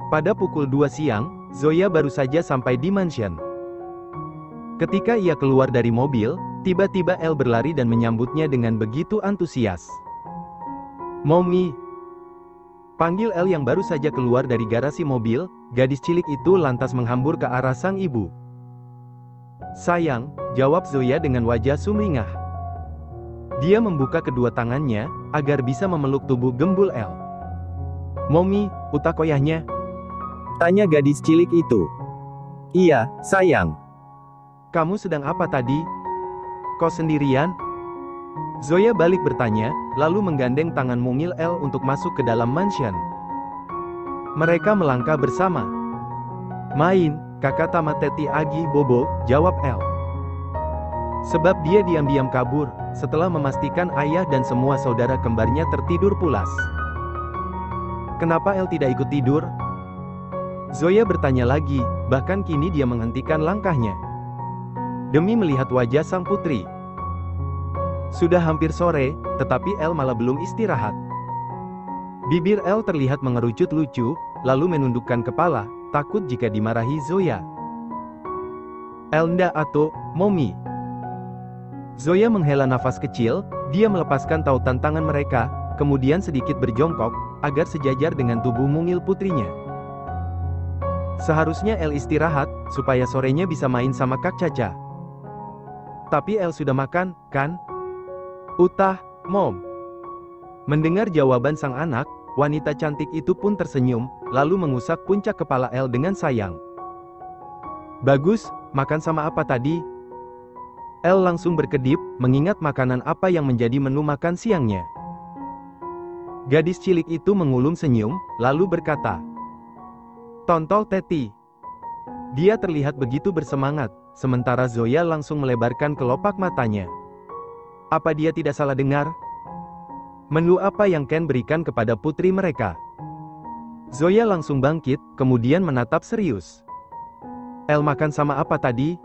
Pada pukul 2 siang, Zoya baru saja sampai di mansion. Ketika ia keluar dari mobil, tiba-tiba Elle berlari dan menyambutnya dengan begitu antusias. "Mommy!" Panggil Elle yang baru saja keluar dari garasi mobil. Gadis cilik itu lantas menghambur ke arah sang ibu. "Sayang," jawab Zoya dengan wajah sumringah. Dia membuka kedua tangannya, agar bisa memeluk tubuh gembul Elle. "Mommy, utak koyahnya?" tanya gadis cilik itu. "Iya, sayang." "Kamu sedang apa tadi? Kok sendirian?" Zoya balik bertanya, lalu menggandeng tangan mungil Elle untuk masuk ke dalam mansion. Mereka melangkah bersama. "Main, kakak tamat teti agi bobo," jawab Elle. Sebab dia diam-diam kabur, setelah memastikan ayah dan semua saudara kembarnya tertidur pulas. "Kenapa Elle tidak ikut tidur?" Zoya bertanya lagi, bahkan kini dia menghentikan langkahnya. Demi melihat wajah sang putri. Sudah hampir sore, tetapi Elle malah belum istirahat. Bibir Elle terlihat mengerucut lucu, lalu menundukkan kepala, takut jika dimarahi Zoya. "Elle ndak atau, Mommy." Zoya menghela nafas kecil, dia melepaskan tautan tangan mereka, kemudian sedikit berjongkok, agar sejajar dengan tubuh mungil putrinya. Seharusnya Elle istirahat, supaya sorenya bisa main sama Kak Caca. "Tapi Elle sudah makan, kan?" "Utah, Mom." Mendengar jawaban sang anak, wanita cantik itu pun tersenyum, lalu mengusap puncak kepala Elle dengan sayang. "Bagus, makan sama apa tadi?" Elle langsung berkedip, mengingat makanan apa yang menjadi menu makan siangnya. Gadis cilik itu mengulum senyum, lalu berkata, "Tontol teti." Dia terlihat begitu bersemangat, sementara Zoya langsung melebarkan kelopak matanya. Apa dia tidak salah dengar? Menu apa yang Ken berikan kepada putri mereka? Zoya langsung bangkit, kemudian menatap serius. "Elle makan sama apa tadi?"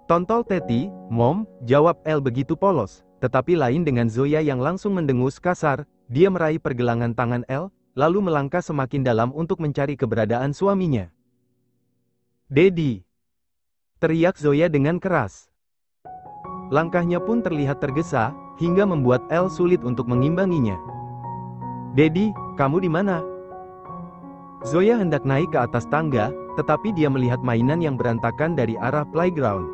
"Tontol teti, Mom," jawab Elle begitu polos, tetapi lain dengan Zoya yang langsung mendengus kasar. Dia meraih pergelangan tangan Elle, lalu melangkah semakin dalam untuk mencari keberadaan suaminya. "Daddy!" teriak Zoya dengan keras. Langkahnya pun terlihat tergesa, hingga membuat Elle sulit untuk mengimbanginya. "Daddy, kamu di mana?" Zoya hendak naik ke atas tangga, tetapi dia melihat mainan yang berantakan dari arah playground.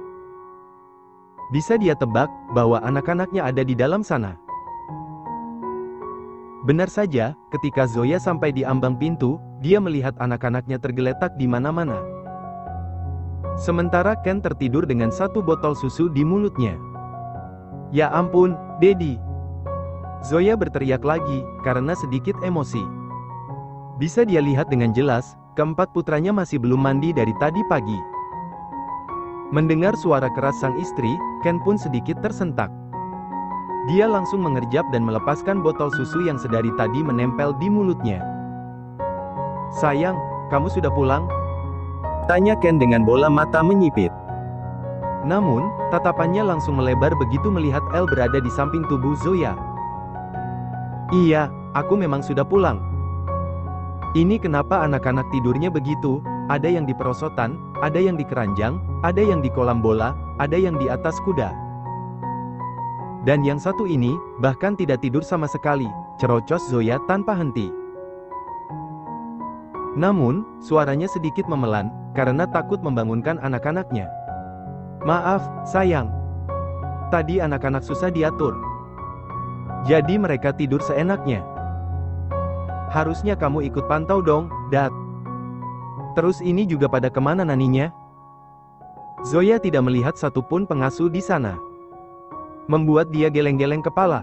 Bisa dia tebak, bahwa anak-anaknya ada di dalam sana. Benar saja, ketika Zoya sampai di ambang pintu, dia melihat anak-anaknya tergeletak di mana-mana. Sementara Ken tertidur dengan satu botol susu di mulutnya. "Ya ampun, Daddy!" Zoya berteriak lagi, karena sedikit emosi. Bisa dia lihat dengan jelas, keempat putranya masih belum mandi dari tadi pagi. Mendengar suara keras sang istri, Ken pun sedikit tersentak. Dia langsung mengerjap dan melepaskan botol susu yang sedari tadi menempel di mulutnya. "Sayang, kamu sudah pulang?" tanya Ken dengan bola mata menyipit. Namun, tatapannya langsung melebar begitu melihat Elle berada di samping tubuh Zoya. "Iya, aku memang sudah pulang. Ini kenapa anak-anak tidurnya begitu, ada yang di perosotan, ada yang di keranjang, ada yang di kolam bola, ada yang di atas kuda. Dan yang satu ini, bahkan tidak tidur sama sekali," cerocos Zoya tanpa henti. Namun, suaranya sedikit memelan, karena takut membangunkan anak-anaknya. "Maaf, sayang. Tadi anak-anak susah diatur. Jadi mereka tidur seenaknya. Harusnya kamu ikut pantau dong, Dad. Terus ini juga pada kemana naninya?" Zoya tidak melihat satupun pengasuh di sana. Membuat dia geleng-geleng kepala.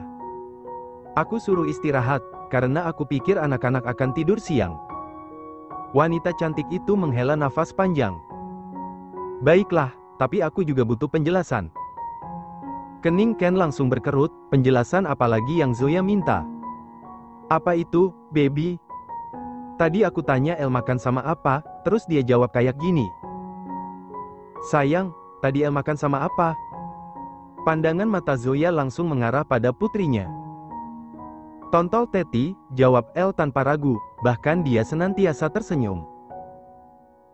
"Aku suruh istirahat, karena aku pikir anak-anak akan tidur siang." Wanita cantik itu menghela nafas panjang. "Baiklah, tapi aku juga butuh penjelasan." Kening Ken langsung berkerut, penjelasan apalagi yang Zoya minta. "Apa itu, baby? Tadi aku tanya Elle makan sama apa, terus dia jawab kayak gini." "Sayang, tadi Elle makan sama apa?" Pandangan mata Zoya langsung mengarah pada putrinya. "Tontol teti," jawab Elle tanpa ragu, bahkan dia senantiasa tersenyum.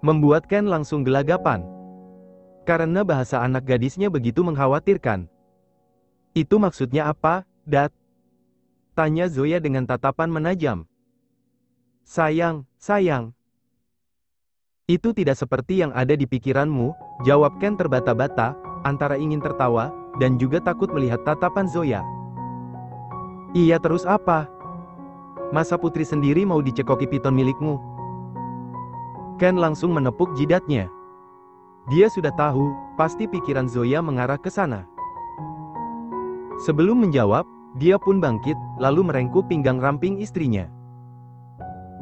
Membuat Ken langsung gelagapan. Karena bahasa anak gadisnya begitu mengkhawatirkan. Itu maksudnya apa, Dad? Tanya Zoya dengan tatapan menajam. Sayang. Itu tidak seperti yang ada di pikiranmu, jawab Ken terbata-bata, antara ingin tertawa, dan juga takut melihat tatapan Zoya. Iya terus apa? Masa putri sendiri mau dicekoki piton milikmu? Ken langsung menepuk jidatnya. Dia sudah tahu, pasti pikiran Zoya mengarah ke sana. Sebelum menjawab, dia pun bangkit, lalu merengkuh pinggang ramping istrinya.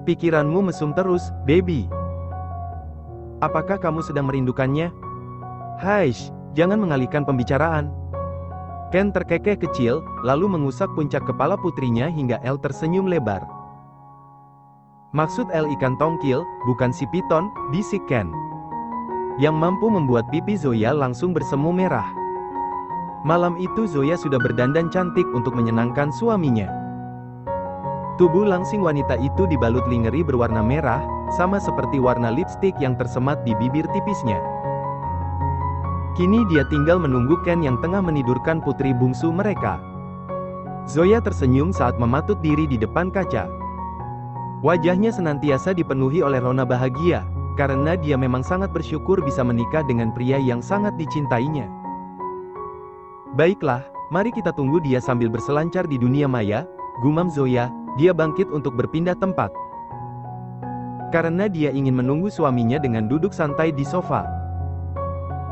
Pikiranmu mesum terus, baby. Apakah kamu sedang merindukannya? Haish, jangan mengalihkan pembicaraan. Ken terkekeh kecil, lalu mengusap puncak kepala putrinya hingga Elle tersenyum lebar. Maksud Elle ikan tongkil, bukan si piton, bisik Ken. Yang mampu membuat pipi Zoya langsung bersemu merah. Malam itu Zoya sudah berdandan cantik untuk menyenangkan suaminya. Tubuh langsing wanita itu dibalut lingerie berwarna merah, sama seperti warna lipstik yang tersemat di bibir tipisnya. Kini dia tinggal menunggu Ken yang tengah menidurkan putri bungsu mereka. Zoya tersenyum saat mematut diri di depan kaca. Wajahnya senantiasa dipenuhi oleh rona bahagia, karena dia memang sangat bersyukur bisa menikah dengan pria yang sangat dicintainya. Baiklah, mari kita tunggu dia sambil berselancar di dunia maya, gumam Zoya, dia bangkit untuk berpindah tempat. Karena dia ingin menunggu suaminya dengan duduk santai di sofa.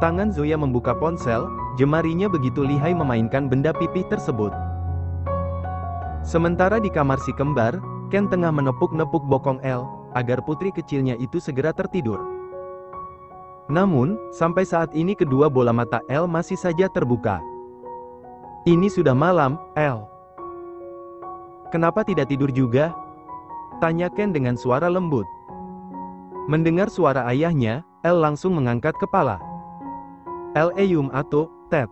Tangan Zoya membuka ponsel, jemarinya begitu lihai memainkan benda pipih tersebut. Sementara di kamar si kembar, Ken tengah menepuk-nepuk bokong Elle, agar putri kecilnya itu segera tertidur. Namun, sampai saat ini kedua bola mata Elle masih saja terbuka. Ini sudah malam, Elle. Kenapa tidak tidur juga? Tanya Ken dengan suara lembut. Mendengar suara ayahnya, Elle langsung mengangkat kepala. Leum atau, Ted.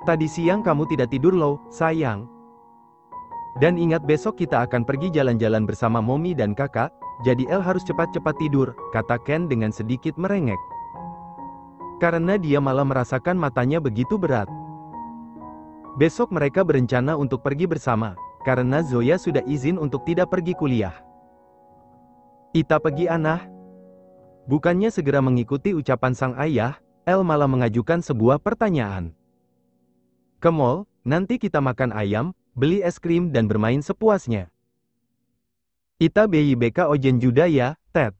Tadi siang kamu tidak tidur loh, sayang. Dan ingat besok kita akan pergi jalan-jalan bersama Mommy dan kakak, jadi Elle harus cepat-cepat tidur, kata Ken dengan sedikit merengek. Karena dia malah merasakan matanya begitu berat. Besok mereka berencana untuk pergi bersama, karena Zoya sudah izin untuk tidak pergi kuliah. Ita pergi Anah? Bukannya segera mengikuti ucapan sang ayah, Elle malah mengajukan sebuah pertanyaan. Ke mall, nanti kita makan ayam, beli es krim dan bermain sepuasnya. Ita bayi beka ojen juda ya, Ted.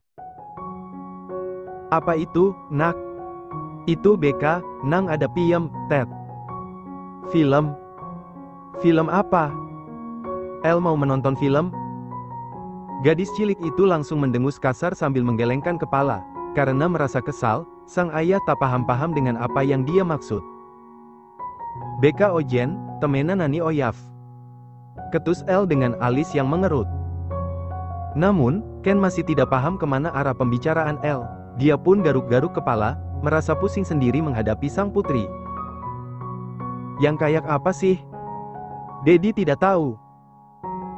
Apa itu, nak? Itu beka, nang ada piem, Ted. Film? Film apa? Elle mau menonton film? Gadis cilik itu langsung mendengus kasar sambil menggelengkan kepala, karena merasa kesal, sang ayah tak paham-paham dengan apa yang dia maksud. Beka ojen, temena nani oyaf. Ketus Elle dengan alis yang mengerut. Namun, Ken masih tidak paham kemana arah pembicaraan Elle. Dia pun garuk-garuk kepala, merasa pusing sendiri menghadapi sang putri. Yang kayak apa sih? Dedi tidak tahu.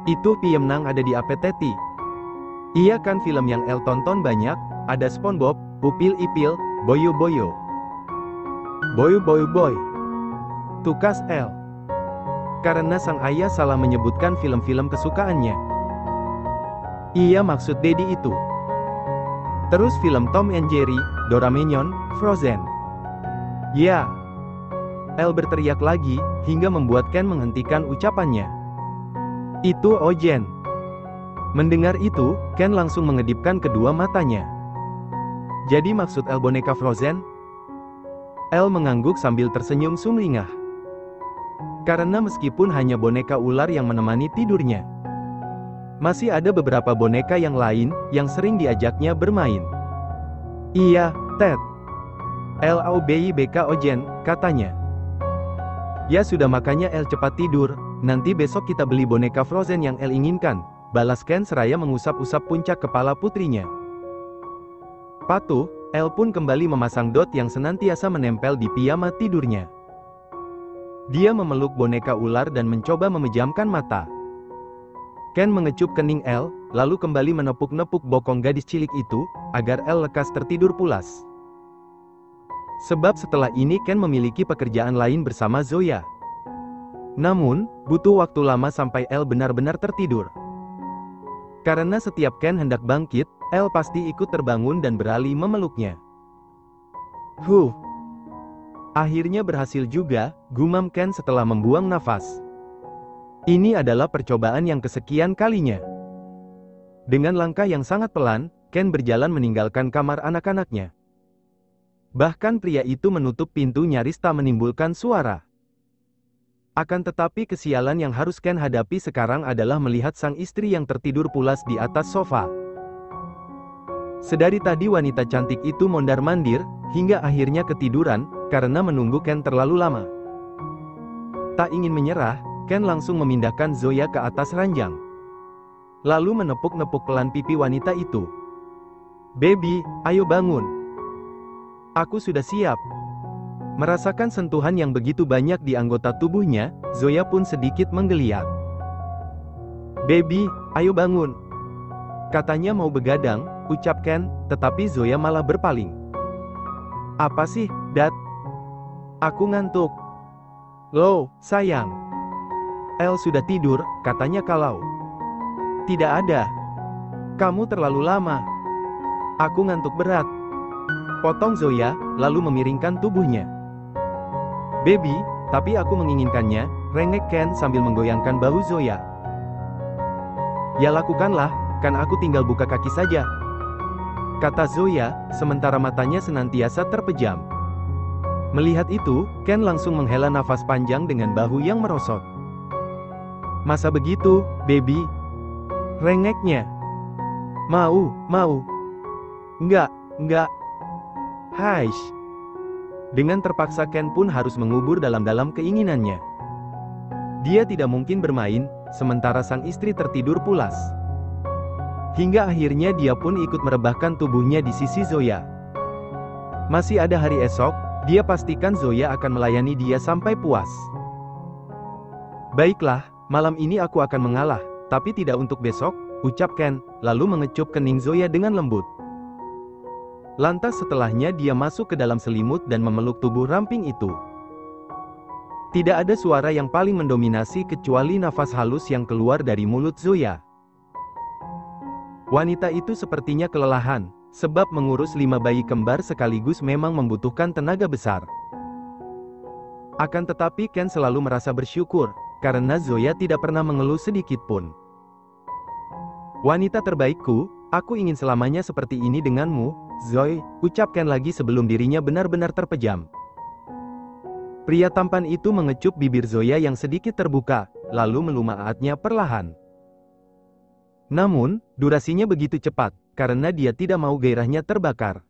Itu piem nang ada di APTT. Iya kan film yang Elle tonton banyak, ada SpongeBob, Upil Ipil, Boyo Boyo. Boyo Boyo Boy. Tukas Elle. Karena sang ayah salah menyebutkan film-film kesukaannya. Iya maksud Dedi itu. Terus film Tom and Jerry, Doraemon, Frozen. Ya. Elle berteriak lagi, hingga membuat Ken menghentikan ucapannya. Itu ojen. Mendengar itu, Ken langsung mengedipkan kedua matanya. Jadi maksud Elle boneka Frozen? Elle mengangguk sambil tersenyum sumringah. Karena meskipun hanya boneka ular yang menemani tidurnya, masih ada beberapa boneka yang lain, yang sering diajaknya bermain. Iya, Ted. LAUBIBK ojen, katanya. Ya sudah makanya Elle cepat tidur, nanti besok kita beli boneka Frozen yang Elle inginkan, balas Ken seraya mengusap-usap puncak kepala putrinya. Patuh, Elle pun kembali memasang dot yang senantiasa menempel di piyama tidurnya. Dia memeluk boneka ular dan mencoba memejamkan mata. Ken mengecup kening Elle, lalu kembali menepuk-nepuk bokong gadis cilik itu, agar Elle lekas tertidur pulas. Sebab setelah ini Ken memiliki pekerjaan lain bersama Zoya. Namun, butuh waktu lama sampai Elle benar-benar tertidur. Karena setiap Ken hendak bangkit, Elle pasti ikut terbangun dan beralih memeluknya. Akhirnya berhasil juga, gumam Ken setelah membuang nafas. Ini adalah percobaan yang kesekian kalinya. Dengan langkah yang sangat pelan, Ken berjalan meninggalkan kamar anak-anaknya. Bahkan pria itu menutup pintu nyaris tak menimbulkan suara. Akan tetapi kesialan yang harus Ken hadapi sekarang adalah melihat sang istri yang tertidur pulas di atas sofa. Sedari tadi wanita cantik itu mondar-mandir, hingga akhirnya ketiduran, karena menunggu Ken terlalu lama. Tak ingin menyerah, Ken langsung memindahkan Zoya ke atas ranjang. Lalu menepuk-nepuk pelan pipi wanita itu. "Baby, ayo bangun. Aku sudah siap." Merasakan sentuhan yang begitu banyak di anggota tubuhnya, Zoya pun sedikit menggeliat. "Baby, ayo bangun." Katanya mau begadang, ucap Ken, tetapi Zoya malah berpaling. "Apa sih, Dad? Aku ngantuk." "Loh, sayang. Elle sudah tidur," katanya kalau. "Tidak ada. Kamu terlalu lama. Aku ngantuk berat." Potong Zoya, lalu memiringkan tubuhnya. "Baby, tapi aku menginginkannya," rengek Ken sambil menggoyangkan bahu Zoya. "Ya lakukanlah, kan aku tinggal buka kaki saja," kata Zoya, sementara matanya senantiasa terpejam. Melihat itu, Ken langsung menghela nafas panjang dengan bahu yang merosot. "Masa begitu, baby?" rengeknya. Mau. Enggak. Haish." Dengan terpaksa Ken pun harus mengubur dalam-dalam keinginannya. Dia tidak mungkin bermain, sementara sang istri tertidur pulas. Hingga akhirnya dia pun ikut merebahkan tubuhnya di sisi Zoya. Masih ada hari esok, dia pastikan Zoya akan melayani dia sampai puas. "Baiklah, malam ini aku akan mengalah, tapi tidak untuk besok," ucap Ken, lalu mengecup kening Zoya dengan lembut. Lantas setelahnya dia masuk ke dalam selimut dan memeluk tubuh ramping itu. Tidak ada suara yang paling mendominasi kecuali nafas halus yang keluar dari mulut Zoya. Wanita itu sepertinya kelelahan, sebab mengurus 5 bayi kembar sekaligus memang membutuhkan tenaga besar. Akan tetapi Ken selalu merasa bersyukur, karena Zoya tidak pernah mengeluh sedikit pun. "Wanita terbaikku, aku ingin selamanya seperti ini denganmu, Zoe," ucap Ken lagi sebelum dirinya benar-benar terpejam. Pria tampan itu mengecup bibir Zoya yang sedikit terbuka, lalu melumaatnya perlahan. Namun, durasinya begitu cepat, karena dia tidak mau gairahnya terbakar.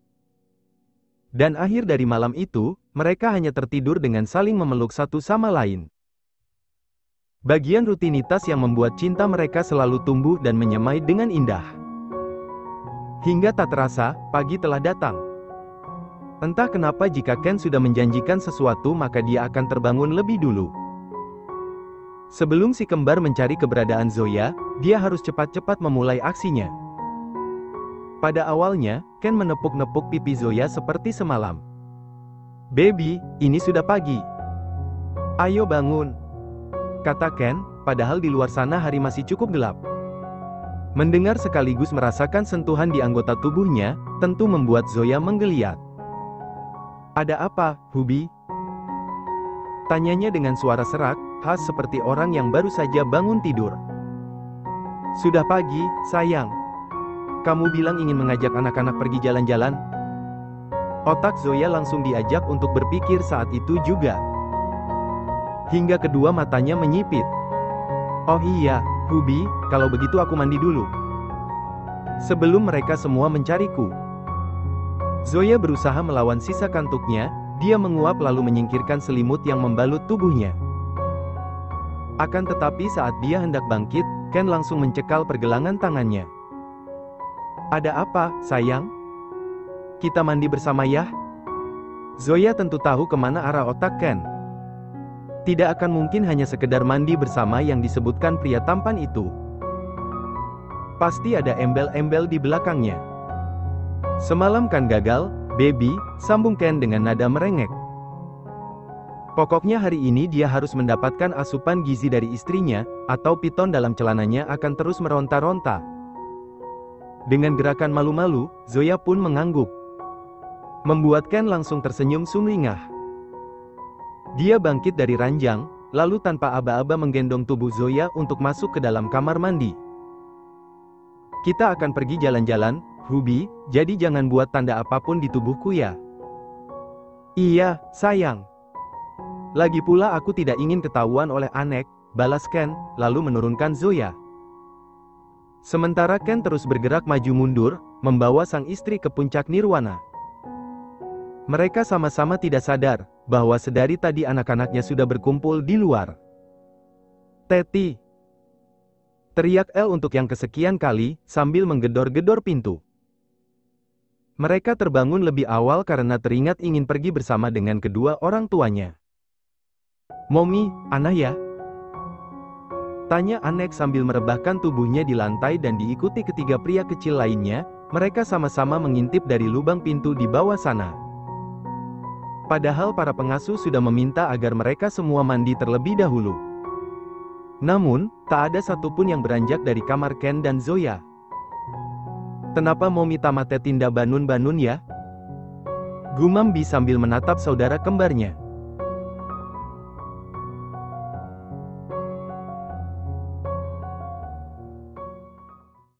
Dan akhir dari malam itu, mereka hanya tertidur dengan saling memeluk satu sama lain. Bagian rutinitas yang membuat cinta mereka selalu tumbuh dan menyemai dengan indah. Hingga tak terasa, pagi telah datang. Entah kenapa jika Ken sudah menjanjikan sesuatu maka dia akan terbangun lebih dulu. Sebelum si kembar mencari keberadaan Zoya, dia harus cepat-cepat memulai aksinya. Pada awalnya, Ken menepuk-nepuk pipi Zoya seperti semalam. "Baby, ini sudah pagi. Ayo bangun," kata Ken, padahal di luar sana hari masih cukup gelap. Mendengar sekaligus merasakan sentuhan di anggota tubuhnya, tentu membuat Zoya menggeliat. "Ada apa, Hubi?" tanyanya dengan suara serak, khas seperti orang yang baru saja bangun tidur. "Sudah pagi, sayang. Kamu bilang ingin mengajak anak-anak pergi jalan-jalan?" Otak Zoya langsung diajak untuk berpikir saat itu juga. Hingga kedua matanya menyipit. "Oh iya, Hubi, kalau begitu aku mandi dulu sebelum mereka semua mencariku." Zoya berusaha melawan sisa kantuknya, dia menguap lalu menyingkirkan selimut yang membalut tubuhnya. Akan tetapi saat dia hendak bangkit, Ken langsung mencekal pergelangan tangannya. "Ada apa, sayang? Kita mandi bersama ya?" Zoya tentu tahu kemana arah otak Ken. Tidak akan mungkin hanya sekedar mandi bersama yang disebutkan pria tampan itu. Pasti ada embel-embel di belakangnya. Semalam kan gagal, baby, sambung Ken dengan nada merengek. Pokoknya hari ini dia harus mendapatkan asupan gizi dari istrinya, atau piton dalam celananya akan terus meronta-ronta. Dengan gerakan malu-malu, Zoya pun mengangguk. Membuat Ken langsung tersenyum sumringah. Dia bangkit dari ranjang, lalu tanpa aba-aba menggendong tubuh Zoya untuk masuk ke dalam kamar mandi. Kita akan pergi jalan-jalan, Hubi, jadi jangan buat tanda apapun di tubuhku ya. Iya, sayang. Lagi pula aku tidak ingin ketahuan oleh Anek, balas Ken, lalu menurunkan Zoya. Sementara Ken terus bergerak maju mundur, membawa sang istri ke puncak nirwana. Mereka sama-sama tidak sadar, bahwa sedari tadi anak-anaknya sudah berkumpul di luar. Teti! Teriak El untuk yang kesekian kali, sambil menggedor-gedor pintu. Mereka terbangun lebih awal karena teringat ingin pergi bersama dengan kedua orang tuanya. Momi, Ana ya? Tanya Anek sambil merebahkan tubuhnya di lantai dan diikuti ketiga pria kecil lainnya, mereka sama-sama mengintip dari lubang pintu di bawah sana. Padahal para pengasuh sudah meminta agar mereka semua mandi terlebih dahulu. Namun, tak ada satupun yang beranjak dari kamar Ken dan Zoya. Kenapa Momi tamate tinda banun-banun ya? Gumam Bi sambil menatap saudara kembarnya.